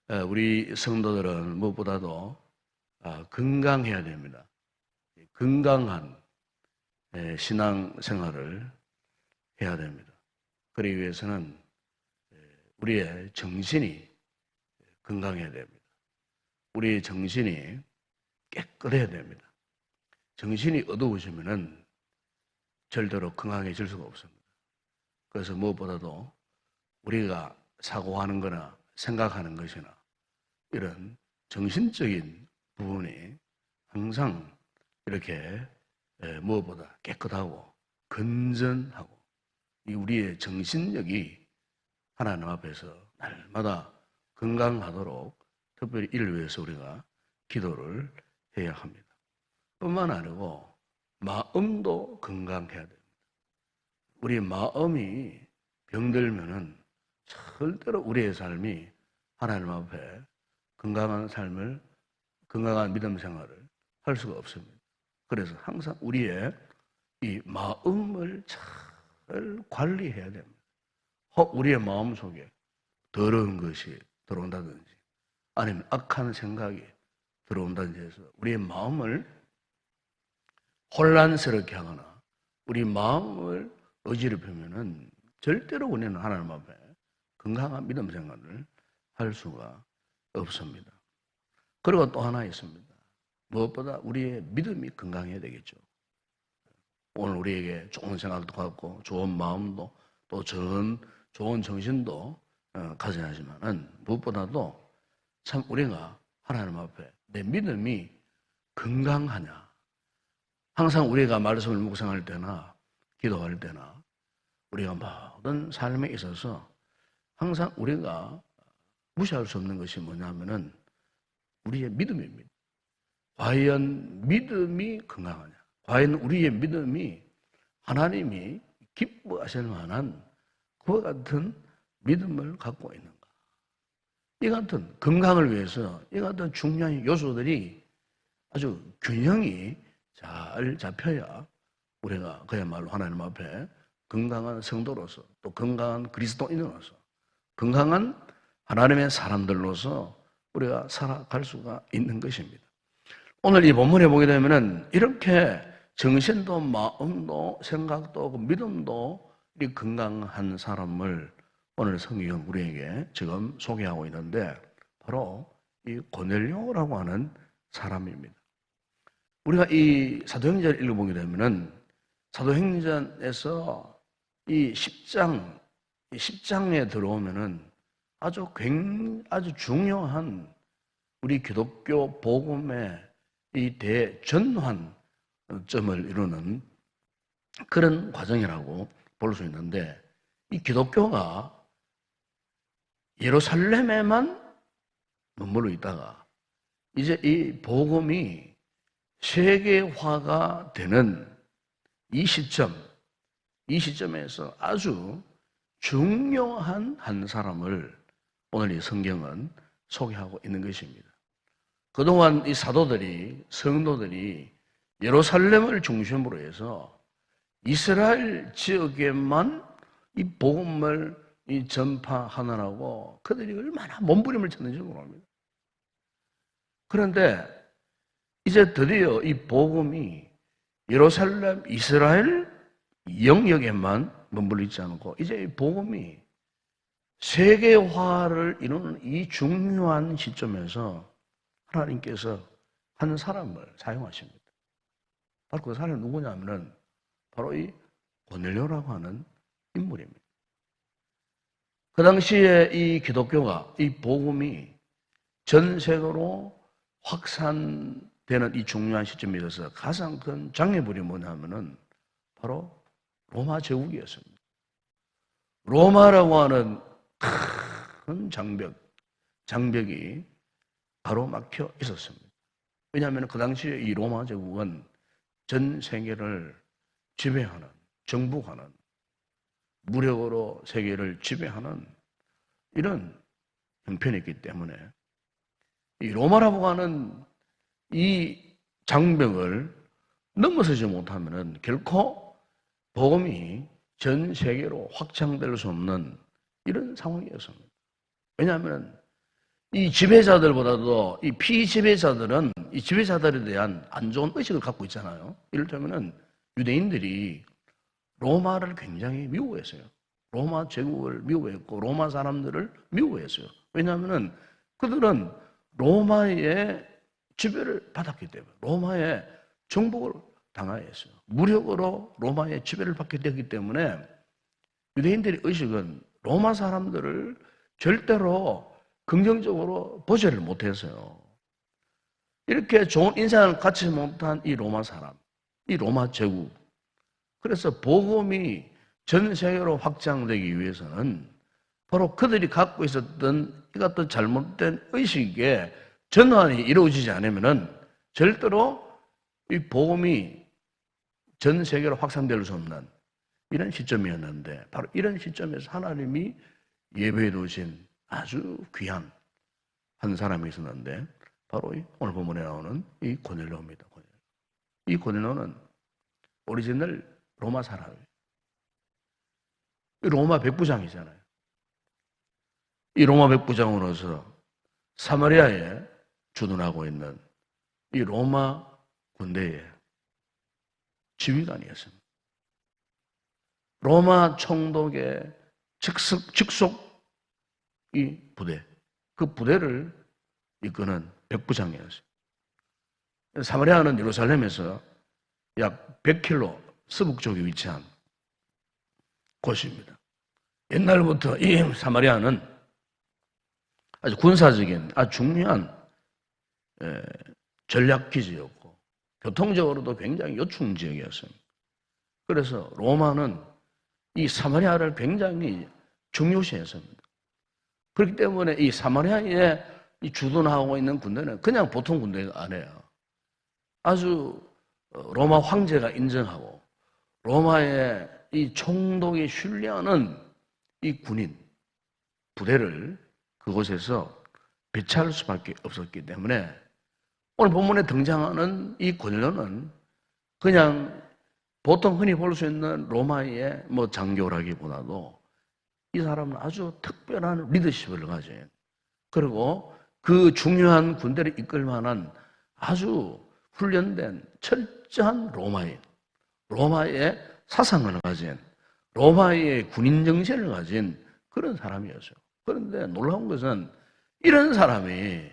우리 성도들은 무엇보다도 건강해야 됩니다. 건강한 신앙생활을 해야 됩니다. 그러기 위해서는 우리의 정신이 건강해야 됩니다. 우리의 정신이 깨끗해야 됩니다. 정신이 어두우시면은 절대로 건강해질 수가 없습니다. 그래서 무엇보다도 우리가 사고하는 거나 생각하는 것이나 이런 정신적인 부분이 항상 이렇게 무엇보다 깨끗하고 건전하고 우리의 정신력이 하나님 앞에서 날마다 건강하도록 특별히 이를 위해서 우리가 기도를 해야 합니다. 뿐만 아니고 마음도 건강해야 됩니다. 우리 마음이 병들면은 절대로 우리의 삶이 하나님 앞에 건강한 삶을, 건강한 믿음 생활을 할 수가 없습니다. 그래서 항상 우리의 이 마음을 잘 관리해야 됩니다. 우리의 마음 속에 더러운 것이 들어온다든지 아니면 악한 생각이 들어온다든지 해서 우리의 마음을 혼란스럽게 하거나 우리 마음을 어지럽히면은 절대로 우리는 하나님 앞에 건강한 믿음 생활을 할 수가 없습니다. 그리고 또 하나 있습니다. 무엇보다 우리의 믿음이 건강해야 되겠죠. 오늘 우리에게 좋은 생각도 갖고 좋은 마음도 또 좋은 정신도 가져야 하지만은 무엇보다도 참 우리가 하나님 앞에 내 믿음이 건강하냐. 항상 우리가 말씀을 묵상할 때나 기도할 때나 우리가 모든 삶에 있어서 항상 우리가 무시할 수 없는 것이 뭐냐면은 우리의 믿음입니다. 과연 믿음이 건강하냐? 과연 우리의 믿음이 하나님이 기뻐하실 만한 그와 같은 믿음을 갖고 있는가? 이 같은 건강을 위해서 이 같은 중요한 요소들이 아주 균형이 잘 잡혀야 우리가 그야말로 하나님 앞에 건강한 성도로서 또 건강한 그리스도인으로서 건강한 하나님의 사람들로서 우리가 살아갈 수가 있는 것입니다. 오늘 이 본문에 보게 되면은 이렇게 정신도 마음도 생각도 믿음도 이 건강한 사람을 오늘 성경은 우리에게 지금 소개하고 있는데 바로 이 고넬료라고 하는 사람입니다. 우리가 이 사도행전을 읽어보게 되면은 사도행전에서 이 10장에 들어오면은 아주 중요한 우리 기독교 복음의 이 대전환점을 이루는 그런 과정이라고 볼 수 있는데 이 기독교가 예루살렘에만 머물러 있다가 이제 이 복음이 세계화가 되는 이 시점에서 아주 중요한 한 사람을 오늘 이 성경은 소개하고 있는 것입니다. 그동안 이 사도들이, 성도들이 예루살렘을 중심으로 해서 이스라엘 지역에만 이 복음을 전파하느라고 그들이 얼마나 몸부림을 쳤는지 모릅니다. 그런데 이제 드디어 이 복음이 예루살렘, 이스라엘 영역에만 머물러 있지 않고 이제 이 복음이 세계화를 이루는 이 중요한 시점에서 하나님께서 한 사람을 사용하십니다. 바로 그 사람이 누구냐면은 바로 이 고넬료라고 하는 인물입니다. 그 당시에 이 기독교가 이 복음이 전 세계로 확산되는 이 중요한 시점에 있어서 가장 큰 장애물이 뭐냐면은 바로 로마 제국이었습니다. 로마라고 하는 큰 장벽이 바로 막혀 있었습니다. 왜냐하면 그 당시에 이 로마 제국은 전 세계를 지배하는, 정복하는, 무력으로 세계를 지배하는 이런 형편이었기 때문에 이 로마라고 하는 이 장벽을 넘어서지 못하면 결코 복음이 전 세계로 확장될 수 없는 이런 상황이었습니다. 왜냐하면 이 지배자들보다도 이 피지배자들은 이 지배자들에 대한 안 좋은 의식을 갖고 있잖아요. 이를테면은 유대인들이 로마를 굉장히 미워했어요. 로마 제국을 미워했고 로마 사람들을 미워했어요. 왜냐하면은 그들은 로마의 지배를 받았기 때문에 로마의 정복을 당하였어요. 무력으로 로마의 지배를 받게 되기 때문에 유대인들의 의식은 로마 사람들을 절대로 긍정적으로 보지를 못했어요. 이렇게 좋은 인상을 갖지 못한 이 로마 사람, 이 로마 제국. 그래서 복음이 전 세계로 확장되기 위해서는 바로 그들이 갖고 있었던 이 같은 잘못된 의식에 전환이 이루어지지 않으면은 절대로 이 복음이 전 세계로 확산될 수 없는 이런 시점이었는데 바로 이런 시점에서 하나님이 예배해 두신 아주 귀한 한 사람이 있었는데 바로 오늘 본문에 나오는 이 고넬료입니다. 이 고넬료는 오리지널 로마 사람이에요. 이 로마 백부장이잖아요. 이 로마 백부장으로서 사마리아에 주둔하고 있는 이 로마 군대의 지휘관이었습니다. 로마 총독의 직속 이 부대, 그 부대를 이끄는 백부장이었어요. 사마리아는 예루살렘에서 약 100km 서북쪽에 위치한 곳입니다. 옛날부터 이 사마리아는 아주 군사적인 아주 중요한 전략기지였고 교통적으로도 굉장히 요충 지역이었습니다. 그래서 로마는 이 사마리아를 굉장히 중요시했습니다. 그렇기 때문에 이 사마리아에 주둔하고 있는 군대는 그냥 보통 군대가 아니에요. 아주 로마 황제가 인정하고 로마의 이 총독이 신뢰하는 이 군인 부대를 그곳에서 배치할 수밖에 없었기 때문에 오늘 본문에 등장하는 이 고넬료는 그냥 보통 흔히 볼 수 있는 로마의 뭐 장교라기보다도 이 사람은 아주 특별한 리더십을 가진 그리고 그 중요한 군대를 이끌 만한 아주 훈련된 철저한 로마인, 로마의 사상을 가진 로마의 군인 정신을 가진 그런 사람이었어요. 그런데 놀라운 것은 이런 사람이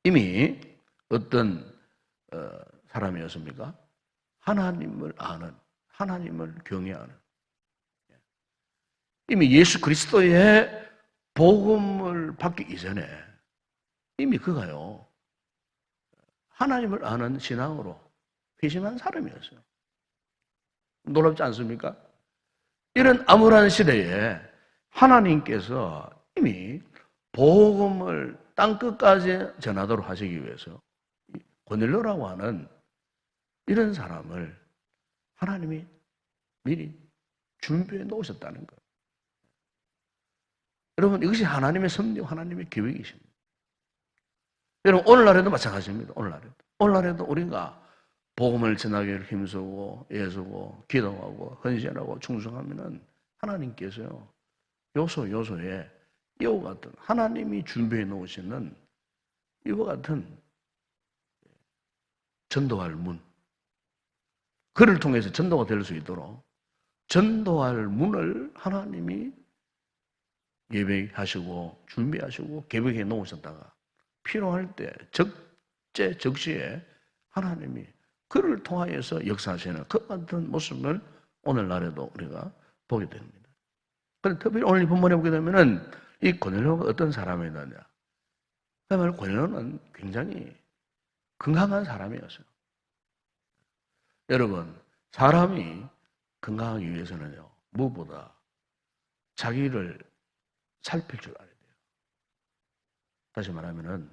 이미 어떤 사람이었습니까? 하나님을 아는, 하나님을 경외하는 이미 예수 그리스도의 복음을 받기 이전에 이미 그가요 하나님을 아는 신앙으로 회심한 사람이었어요. 놀랍지 않습니까? 이런 암울한 시대에 하나님께서 이미 복음을 땅끝까지 전하도록 하시기 위해서 고넬료라고 하는 이런 사람을 하나님이 미리 준비해 놓으셨다는 거예요. 여러분 이것이 하나님의 섭리, 하나님의 계획이십니다. 여러분 오늘날에도 마찬가지입니다. 오늘날에도 우리가 복음을 전하기를 힘쓰고 애쓰고 기도하고 헌신하고 충성하면은 하나님께서요 요소에 이와 같은 하나님이 준비해 놓으시는 이와 같은 전도할 문 그를 통해서 전도가 될 수 있도록 전도할 문을 하나님이 예배하시고 준비하시고 계획해 놓으셨다가 필요할 때 적시에 하나님이 그를 통하여서 역사하시는 그 같은 모습을 오늘날에도 우리가 보게 됩니다. 그런데 특별히 오늘 본문에 보게 되면은 이 고넬료가 어떤 사람이었느냐? 그야말로 고넬료는 굉장히 건강한 사람이었어요. 여러분, 사람이 건강하기 위해서는요, 무엇보다 자기를 살필 줄 알아야 돼요. 다시 말하면은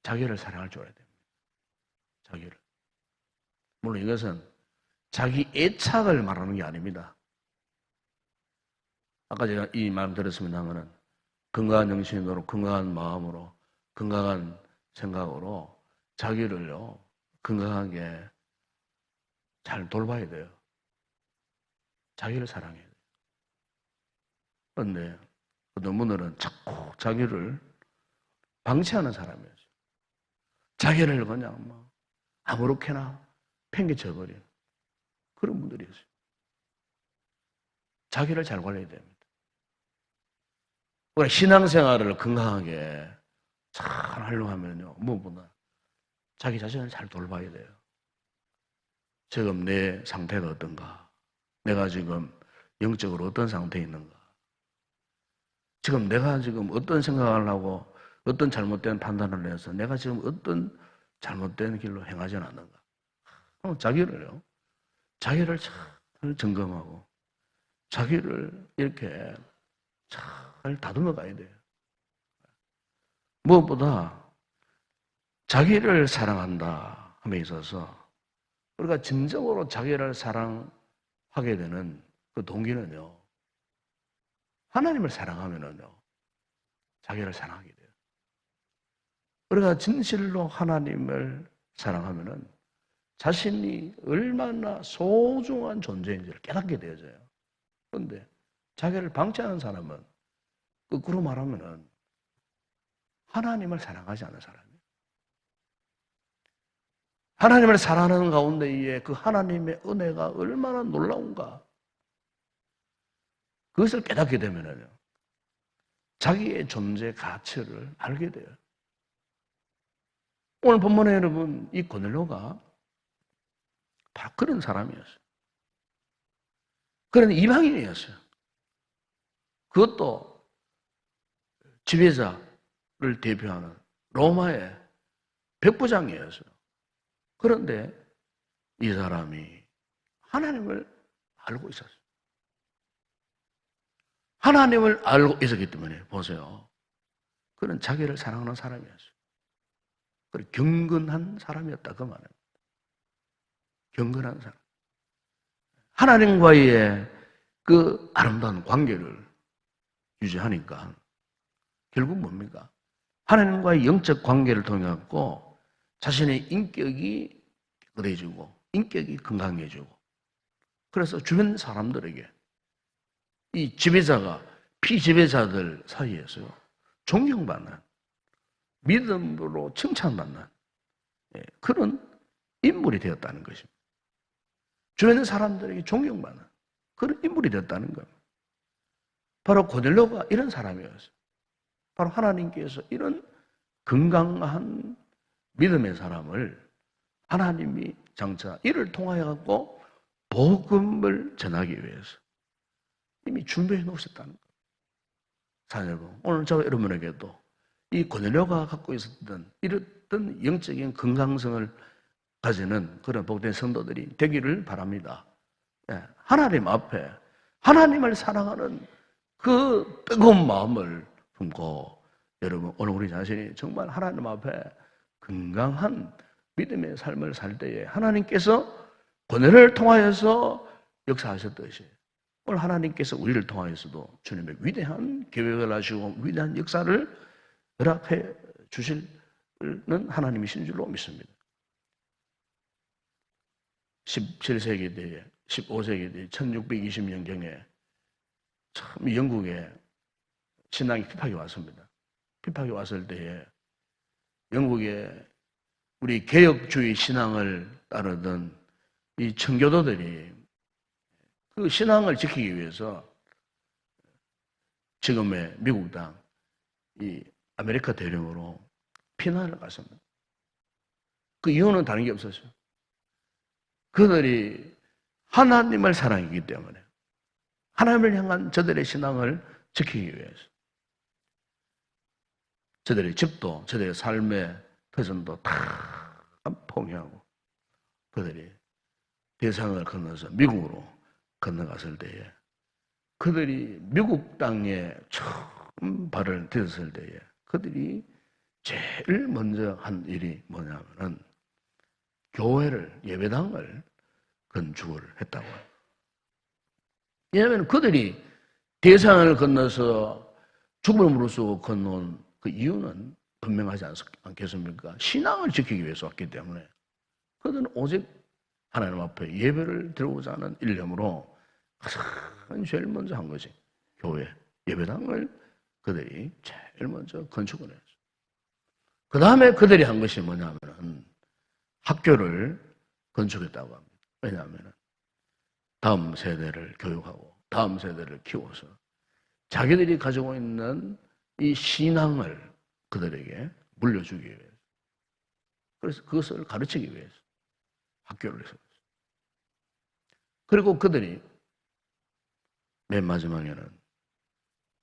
자기를 사랑할 줄 알아야 됩니다. 자기를. 물론 이것은 자기 애착을 말하는 게 아닙니다. 아까 제가 이 말 들었습니다만은 건강한 정신으로, 건강한 마음으로, 건강한 생각으로 자기를요 건강하게 잘 돌봐야 돼요. 자기를 사랑해야 돼요. 그런데 어떤 분들은 자꾸 자기를 방치하는 사람이었어요. 자기를 그냥 뭐 아무렇게나 팽개쳐버리는 그런 분들이었어요. 자기를 잘 관리해야 됩니다. 우리가 신앙생활을 건강하게 잘 하려면요, 무엇보다 자기 자신을 잘 돌봐야 돼요. 지금 내 상태가 어떤가? 내가 지금 영적으로 어떤 상태에 있는가? 지금 내가 지금 어떤 생각을 하고 어떤 잘못된 판단을 해서 내가 지금 어떤 잘못된 길로 행하지 않았는가? 자기를요, 자기를 잘 점검하고 자기를 이렇게 잘 다듬어 가야 돼요. 무엇보다 자기를 사랑한다 함에 있어서 우리가 진정으로 자기를 사랑하게 되는 그 동기는요, 하나님을 사랑하면은요, 자기를 사랑하게 돼요. 우리가 진실로 하나님을 사랑하면은 자신이 얼마나 소중한 존재인지를 깨닫게 되어져요. 그런데 자기를 방치하는 사람은 거꾸로 말하면은 하나님을 사랑하지 않는 사람이에요. 하나님을 사랑하는 가운데에 그 하나님의 은혜가 얼마나 놀라운가. 그것을 깨닫게 되면은요, 자기의 존재 가치를 알게 돼요. 오늘 본문에 여러분, 이 고넬료가 바로 그런 사람이었어요. 그런 이방인이었어요. 그것도 지배자를 대표하는 로마의 백부장이었어요. 그런데 이 사람이 하나님을 알고 있었어요. 하나님을 알고 있었기 때문에 보세요. 그는 자기를 사랑하는 사람이었어요. 그리고 경건한 사람이었다 그 말입니다. 경건한 사람. 하나님과의 그 아름다운 관계를 유지하니까 결국 뭡니까? 하나님과의 영적 관계를 통해 갖고 자신의 인격이 깨끗해지고 인격이 건강해지고, 그래서 주변 사람들에게 이 지배자가 피지배자들 사이에서요, 존경받는, 믿음으로 칭찬받는 그런 인물이 되었다는 것입니다. 주변 사람들에게 존경받는 그런 인물이 되었다는 겁니다. 바로 고넬료가 이런 사람이었어요. 바로 하나님께서 이런 건강한 믿음의 사람을 하나님이 장차 이를 통하여 갖고 복음을 전하기 위해서 이미 준비해 놓으셨다는 거예요. 사랑하는 여러분, 오늘 저와 여러분에게도 이 고넬료가 갖고 있었던 이랬던 영적인 건강성을 가지는 그런 복된 성도들이 되기를 바랍니다. 하나님 앞에 하나님을 사랑하는 그 뜨거운 마음을 품고 여러분, 오늘 우리 자신이 정말 하나님 앞에 건강한 믿음의 삶을 살 때에 하나님께서 고넬료를 통하여서 역사하셨듯이 오늘 하나님께서 우리를 통하여서도 주님의 위대한 계획을 하시고 위대한 역사를 허락해 주시는 하나님이신 줄로 믿습니다. 17세기 때에 15세기 때 1620년경에 참 영국에 신앙이 핍박이 왔습니다. 핍박이 왔을 때에 영국에 우리 개혁주의 신앙을 따르던 이 청교도들이 그 신앙을 지키기 위해서 지금의 미국 당 이 아메리카 대령으로 피난을 갔습니다. 그 이유는 다른 게 없었어요. 그들이 하나님을 사랑하기 때문에 하나님을 향한 저들의 신앙을 지키기 위해서 저들의 집도 저들의 삶의 터전도 다 포기하고 그들이 대상을 건너서 미국으로 건너갔을 때에 그들이 미국 땅에 처음 발을 디뎠을 때에 그들이 제일 먼저 한 일이 뭐냐면은 교회를, 예배당을 건축을 했다고 해요. 왜냐하면 그들이 대상을 건너서 죽음으로써 건너온 그 이유는 분명하지 않겠습니까? 신앙을 지키기 위해서 왔기 때문에 그들은 오직 하나님 앞에 예배를 드리고자 하는 일념으로 가장 제일 먼저 한 것이 교회, 예배당을 그들이 제일 먼저 건축을 했어요. 그 다음에 그들이 한 것이 뭐냐면은 학교를 건축했다고 합니다. 왜냐하면 다음 세대를 교육하고 다음 세대를 키워서 자기들이 가지고 있는 이 신앙을 그들에게 물려주기 위해서, 그래서 그것을 가르치기 위해서 학교를 세웠어요. 그리고 그들이 맨 마지막에는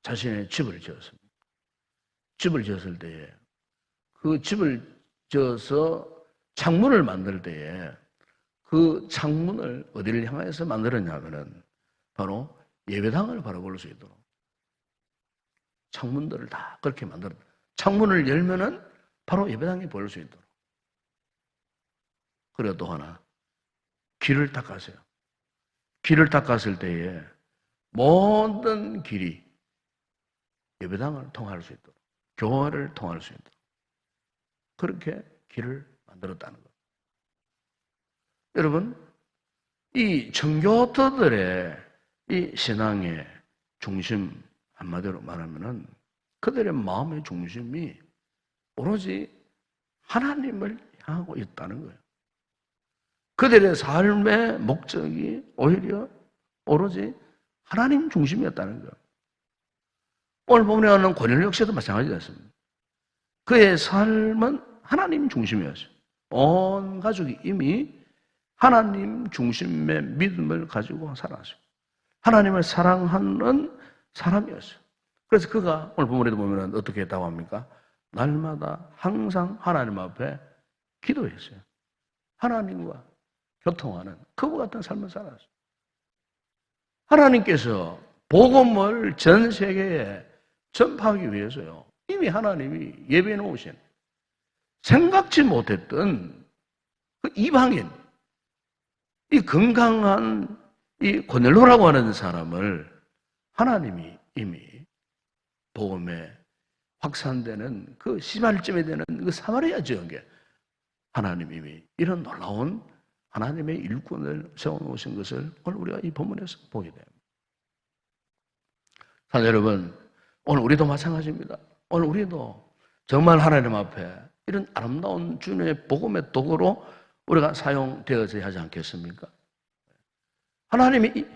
자신의 집을 지었습니다. 집을 지었을 때에 그 집을 지어서 창문을 만들 때에 그 창문을 어디를 향해서 만들었냐면은 바로 예배당을 바라볼 수 있도록 창문들을 다 그렇게 만들었다. 창문을 열면은 바로 예배당이 보일 수 있도록. 그리고 또 하나, 길을 닦았어요. 길을 닦았을 때에 모든 길이 예배당을 통할 수 있도록, 교회를 통할 수 있도록 그렇게 길을 만들었다는 것. 여러분, 이 청교도들의 이 신앙의 중심, 한마디로 말하면은 그들의 마음의 중심이 오로지 하나님을 향하고 있다는 거예요. 그들의 삶의 목적이 오히려 오로지 하나님 중심이었다는 거예요. 오늘 보면 고넬료 역시도 마찬가지였습니다. 그의 삶은 하나님 중심이었어요. 온 가족이 이미 하나님 중심의 믿음을 가지고 살았어요. 하나님을 사랑하는 사람이었어요. 그래서 그가 오늘 본문에도 보면 어떻게 했다고 합니까? 날마다 항상 하나님 앞에 기도했어요. 하나님과 교통하는 그와 같은 삶을 살았어요. 하나님께서 복음을 전 세계에 전파하기 위해서요. 이미 하나님이 예배해 놓으신 생각지 못했던 그 이방인, 이 건강한 이 고넬로라고 하는 사람을 하나님이 이미 복음에 확산되는 그 시발점에 되는 그 사마리아 지역에 하나님이 이미 이런 놀라운 하나님의 일꾼을 세워놓으신 것을 오늘 우리가 이 본문에서 보게 됩니다. 사실 여러분, 오늘 우리도 마찬가지입니다. 오늘 우리도 정말 하나님 앞에 이런 아름다운 주님의 복음의 도구로 우리가 사용되어져야 하지 않겠습니까? 하나님이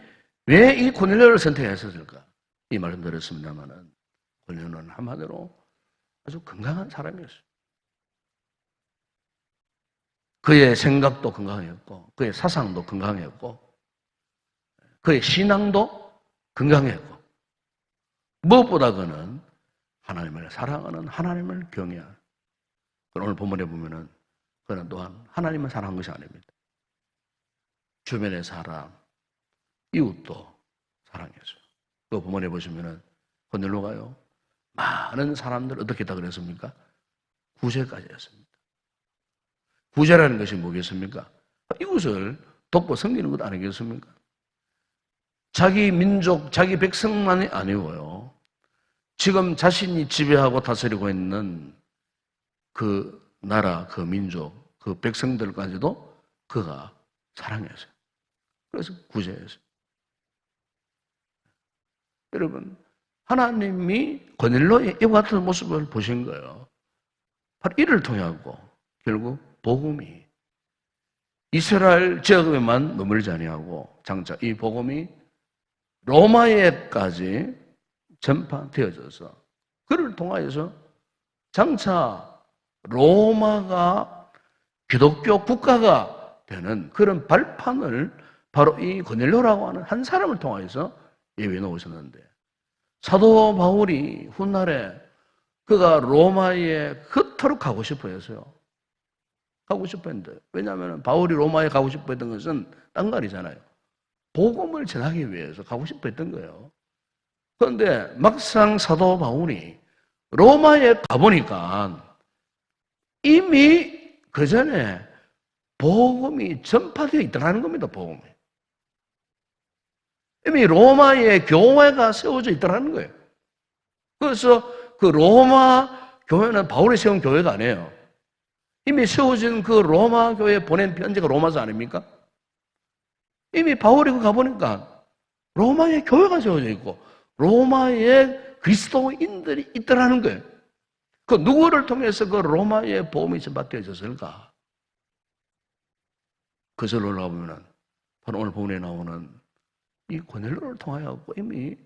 왜 이 고넬료를 선택했을까? 이 말씀 드렸습니다만은 고넬료는 한마디로 아주 건강한 사람이었어요. 그의 생각도 건강했고, 그의 사상도 건강했고, 그의 신앙도 건강했고, 무엇보다 그는 하나님을 사랑하는, 하나님을 경외하는. 오늘 본문에 보면은 그는 또한 하나님을 사랑한 것이 아닙니다. 주변의 사람, 이웃도 사랑했어요. 그 본문에 보시면은 고넬료가요, 많은 사람들 어떻게 했다 그랬습니까? 구제까지 했습니다. 구제라는 것이 뭐겠습니까? 이웃을 돕고 섬기는 것 아니겠습니까? 자기 민족, 자기 백성만이 아니고요. 지금 자신이 지배하고 다스리고 있는 그 나라, 그 민족, 그 백성들까지도 그가 사랑했어요. 그래서 구제했어요. 여러분, 하나님이 고넬료의 이와 같은 모습을 보신 거예요. 바로 이를 통하고 결국 복음이 이스라엘 지역에만 머물지 아니하고 장차 이 복음이 로마에까지 전파되어져서 그를 통하여서 장차 로마가 기독교 국가가 되는 그런 발판을 바로 이 고넬료라고 하는 한 사람을 통하여서 예비해 놓으셨는데, 사도 바울이 훗날에 그가 로마에 그토록 가고 싶어 했어요. 가고 싶어 했는데, 왜냐하면 바울이 로마에 가고 싶어 했던 것은 딴 말이잖아요. 복음을 전하기 위해서 가고 싶어 했던 거예요. 그런데 막상 사도 바울이 로마에 가보니까 이미 그 전에 복음이 전파되어 있다는 겁니다, 복음이. 이미 로마의 교회가 세워져 있다는 거예요. 그래서 그 로마 교회는 바울이 세운 교회가 아니에요. 이미 세워진 그 로마 교회에 보낸 편지가 로마서 아닙니까? 이미 바울이 가보니까 로마의 교회가 세워져 있고 로마의 그리스도인들이 있더라는 거예요. 그 누구를 통해서 그 로마의 복음이 전파되어졌을까? 그것을 올라가 보면은 바로 오늘 본문에 나오는 이 고넬료를 통하여 이미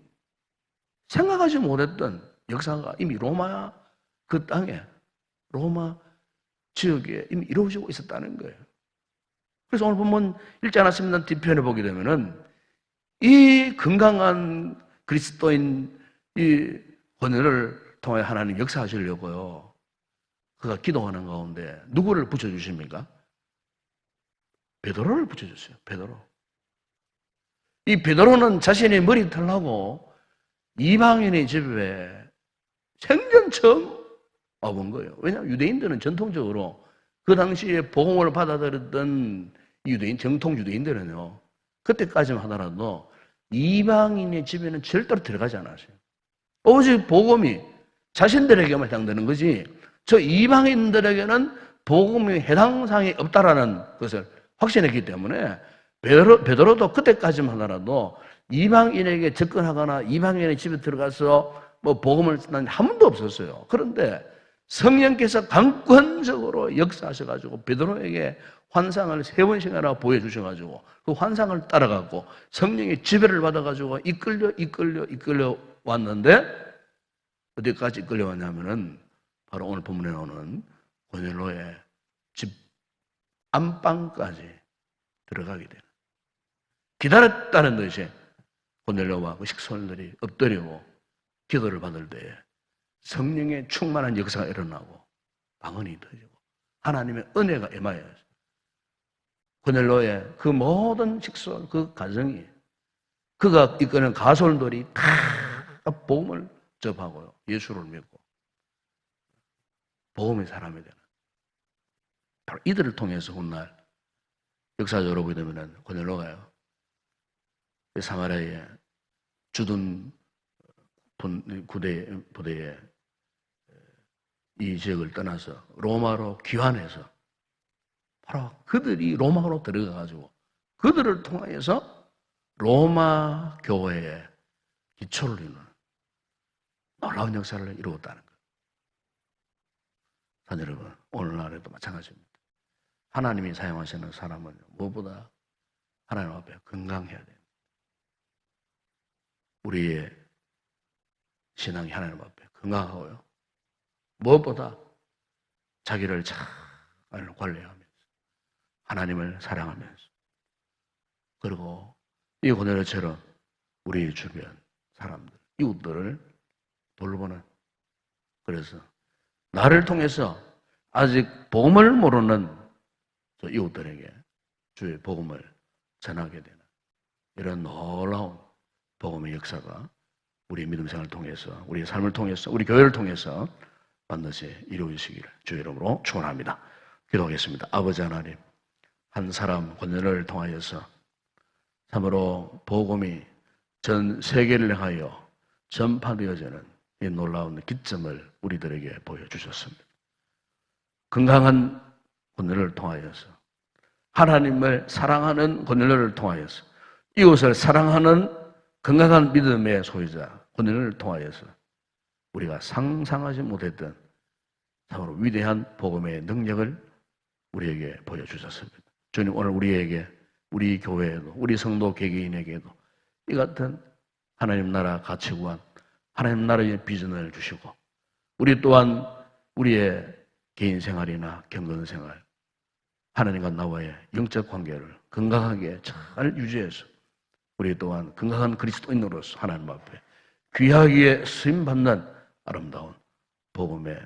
생각하지 못했던 역사가 이미 로마 그 땅에, 로마 지역에 이미 이루어지고 있었다는 거예요. 그래서 오늘 본문 읽지 않았습니다. 뒤편에 보게 되면은 이 건강한 그리스도인 이 고넬료를 통해 하나님 역사하시려고요. 그가 기도하는 가운데 누구를 붙여주십니까? 베드로를 붙여줬어요. 베드로. 이 베드로는 자신의 머리털 하고 이방인의 집에 생전 처음 와본 거예요. 왜냐하면 유대인들은 전통적으로 그 당시에 복음을 받아들였던 유대인, 정통 유대인들은요, 그때까지만 하더라도 이방인의 집에는 절대로 들어가지 않았어요. 오직 복음이 자신들에게만 해당되는 거지, 저 이방인들에게는 복음이 해당 사항이 없다라는 것을 확신했기 때문에 베드로도 그때까지만 하더라도 이방인에게 접근하거나 이방인의 집에 들어가서 뭐 복음을 난 한 번도 없었어요. 그런데 성령께서 강권적으로 역사하셔가지고 베드로에게 환상을 3번씩이나 보여주셔가지고 그 환상을 따라가고 성령의 지배를 받아가지고 이끌려 왔는데 어디까지 이끌려 왔냐면은 바로 오늘 본문에 나오는 고넬료의 집 안방까지 들어가게 되는, 기다렸다는 듯이 고넬료와 그 식솔들이 엎드리고 기도를 받을 때에 성령의 충만한 역사가 일어나고 방언이 터지고 하나님의 은혜가 임하여 고넬료의 그 모든 식솔, 그 가정이, 그가 이끄는 가솔들이 다 복음을 접하고요, 예수를 믿고 복음의 사람이 되는, 바로 이들을 통해서 훗날 역사적으로 보게 되면 고넬료가요, 사마리아에 주둔 부대에 이 지역을 떠나서 로마로 귀환해서 바로 그들이 로마로 들어가가지고 그들을 통하여서 로마 교회의 기초를 이루는 놀라운 역사를 이루었다는 거예요. 산 여러분, 오늘날에도 마찬가지입니다. 하나님이 사용하시는 사람은 무엇보다 하나님 앞에 건강해야 돼요. 우리의 신앙이 하나님 앞에 건강하고요, 무엇보다 자기를 잘 관리하면서 하나님을 사랑하면서, 그리고 이 고넬료처럼 우리 주변 사람들, 이웃들을 돌보는, 그래서 나를 통해서 아직 복음을 모르는 저 이웃들에게 주의 복음을 전하게 되는 이런 놀라운 복음의 역사가 우리 믿음 생활을 통해서, 우리의 삶을 통해서, 우리 교회를 통해서 반드시 이루어지시기를 주의 이름으로 축원합니다. 기도하겠습니다. 아버지 하나님, 한 사람 고넬료를 통하여서 참으로 복음이 전 세계를 향하여 전파되어지는 이 놀라운 기점을 우리들에게 보여주셨습니다. 건강한 고넬료를 통하여서, 하나님을 사랑하는 고넬료를 통하여서, 이웃을 사랑하는 건강한 믿음의 소유자 고넬료를 통하여서 우리가 상상하지 못했던 참으로 위대한 복음의 능력을 우리에게 보여주셨습니다. 주님, 오늘 우리에게, 우리 교회에도, 우리 성도 개개인에게도 이 같은 하나님 나라 가치관, 하나님 나라의 비전을 주시고, 우리 또한 우리의 개인 생활이나 경건 생활, 하나님과 나와의 영적 관계를 건강하게 잘 유지해서 우리 또한 건강한 그리스도인으로서 하나님 앞에 귀하게 쓰임받는 아름다운 복음의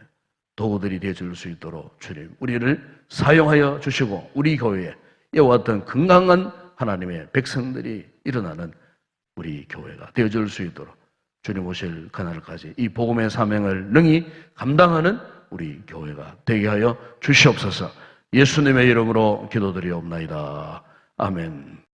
도구들이 되어줄 수 있도록 주님, 우리를 사용하여 주시고 우리 교회에 이와 같은 건강한 하나님의 백성들이 일어나는 우리 교회가 되어줄 수 있도록 주님 오실 그날까지 이 복음의 사명을 능히 감당하는 우리 교회가 되게 하여 주시옵소서. 예수님의 이름으로 기도드리옵나이다. 아멘.